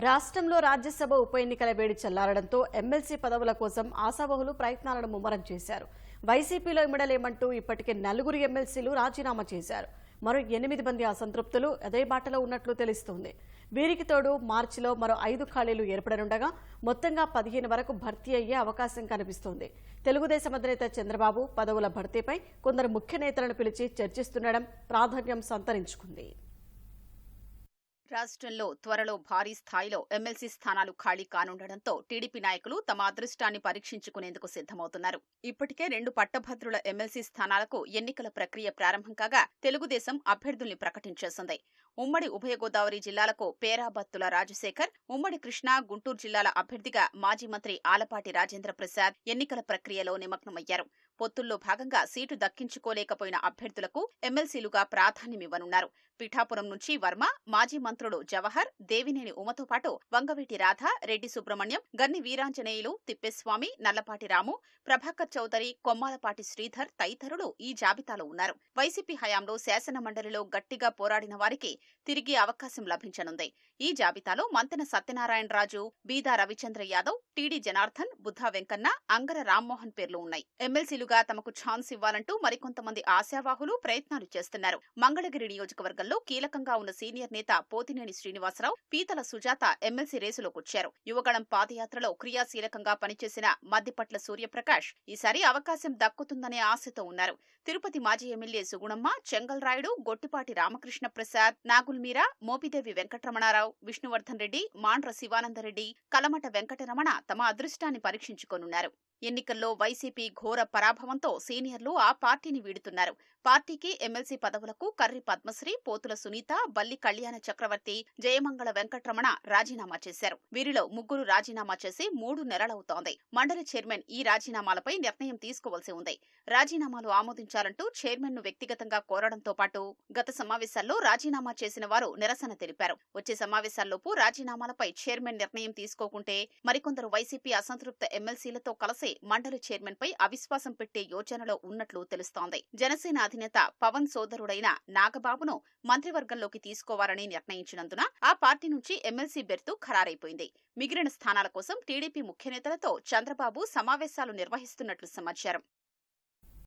రాష్ట్రంలో రాజ్యసభ ఉప ఎన్నికల వేడి చల్లారడంతో ఎమ్మెల్సీ పదవుల కోసం ఆశావహులు ప్రయత్నాలను ముమ్మరం చేశారు. వైసీపీలో ఇమ్మడలేమంటూ ఇప్పటికే 4 ఎమ్మెల్సీలు రాజీనామా చేశారు. మరో 8 మంది అసంతృప్తులు అదే బాటలో ఉన్నట్లు తెలుస్తోంది. వీరికి తోడు మార్చిలో మరో 5 ఖాళీలు ఏర్పడనుండగా మొత్తంగా 15 వరకు భర్తీ అయ్యే అవకాశం కనిపిస్తోంది. తెలుగుదేశం అధినేత చంద్రబాబు పదవుల భర్తీపై కొందరు ముఖ్య నేతలను పిలిచి చర్చిస్తుండడం ప్రాధాన్యం సంతరించుకుంది. రాష్ట్రంలో త్వరలో భారీ స్థాయిలో ఎమ్మెల్సీ స్థానాలు ఖాళీ కానుండటంతో టీడీపీ నాయకులు తమ అదృష్టాన్ని పరీక్షించుకునేందుకు సిద్దమవుతున్నారు. ఇప్పటికే 2 పట్టభద్రుల ఎమ్మెల్సీ స్థానాలకు ఎన్నికల ప్రక్రియ ప్రారంభం కాగా తెలుగుదేశం అభ్యర్థుల్ని ప్రకటించేసింది. ఉమ్మడి ఉభయ గోదావరి జిల్లాలకు పేరాబత్తుల రాజశేఖర్, ఉమ్మడి కృష్ణా, గుంటూరు జిల్లాల అభ్యర్థిగా మాజీ మంత్రి ఆలపాటి రాజేంద్ర ప్రసాద్ ఎన్నికల ప్రక్రియలో నిమగ్నమయ్యారు. పొత్తుల్లో భాగంగా సీటు దక్కించుకోలేకపోయిన అభ్యర్థులకు ఎమ్మెల్సీలుగా ప్రాధాన్యమివ్వనున్నారు. పిఠాపురం నుంచి వర్మ, మాజీ మంత్రులు జవహర్, దేవినేని ఉమతో పాటు వంగవీటి రాధ, రెడ్డి సుబ్రహ్మణ్యం, గన్ని వీరాంజనేయులు, తిప్పేస్వామి, నల్లపాటి రాము, ప్రభాకర్ చౌదరి, కొమ్మాలపాటి శ్రీధర్ తదితరులు ఈ జాబితాలో ఉన్నారు. వైసీపీ హయాంలో శాసన మండలిలో గట్టిగా పోరాడిన వారికి తిరిగి అవకాశం లభించనుంది. ఈ జాబితాలో మంతెన సత్యనారాయణరాజు, బీదా రవిచంద్ర యాదవ్, టీడీ జనార్దన్, బుద్ధా వెంకన్న, అంగర రామ్మోహన్ పేర్లు ఉన్నాయి. ఎమ్మెల్సీలుగా తమకు ఛాన్స్ ఇవ్వాలంటూ మరికొంతమంది ఆశావాహులు ప్రయత్నాలు చేస్తున్నారు. మంగళగిరి నియోజకవర్గంలో కీలకంగా ఉన్న సీనియర్ నేత పోతినేని శ్రీనివాసరావు, పీతల సుజాత ఎమ్మెల్సీ రేసులోకొచ్చారు. యువగళం పాదయాత్రలో క్రియాశీలకంగా పనిచేసిన మద్దిపట్ల సూర్యప్రకాష్ ఈసారి అవకాశం దక్కుతుందనే ఆశతో ఉన్నారు. తిరుపతి మాజీ ఎమ్మెల్యే సుగుణమ్మ, చెంగల్రాయుడు, గొట్టిపాటి రామకృష్ణ ప్రసాద్, నాగుల్మీరా, మోపిదేవి వెంకటరమణారావు, విష్ణువర్ధన్ రెడ్డి, మాండ్ర శివానందరెడ్డి, కలమట వెంకటరమణ తమ అదృష్టాన్ని పరీక్షించుకోనున్నారు. ఎన్నికల్లో వైసీపీ ఘోర పరాభవంతో సీనియర్లు ఆ పార్టీని వీడుతున్నారు. పార్టీకి ఎమ్మెల్సీ పదవులకు కర్రి పద్మశ్రీ, పోతుల సునీత, బల్లి కళ్యాణ చక్రవర్తి, జయమంగళ వెంకట్రమణ రాజీనామా చేశారు. వీరిలో 3 రాజీనామా చేసి 3 నెలలవుతోంది. మండలి చైర్మన్ ఈ రాజీనామాలపై నిర్ణయం తీసుకోవాల్సి ఉంది. రాజీనామాలు ఆమోదించాలంటూ చైర్మన్ ను వ్యక్తిగతంగా కోరడంతో పాటు గత సమావేశాల్లో రాజీనామా చేసిన వారు నిరసన తెలిపారు. వచ్చే సమావేశాల్లోపు రాజీనామాలపై చైర్మన్ నిర్ణయం తీసుకోకుంటే మరికొందరు వైసీపీ అసంతృప్త ఎమ్మెల్సీలతో కలిసి మండలి చైర్మన్ పై అవిశ్వాసం పెట్టే యోచనలో ఉన్నట్లు తెలుస్తోంది. జనసేన అధినేత పవన్ సోదరుడైన నాగబాబును మంత్రివర్గంలోకి తీసుకోవాలని నిర్ణయించినందున ఆ పార్టీ నుంచి ఎమ్మెల్సీ బెర్తు ఖరారైపోయింది. మిగిలిన స్థానాల కోసం టీడీపీ ముఖ్య నేతలతో చంద్రబాబు సమావేశాలు నిర్వహిస్తున్నట్లు సమాచారం.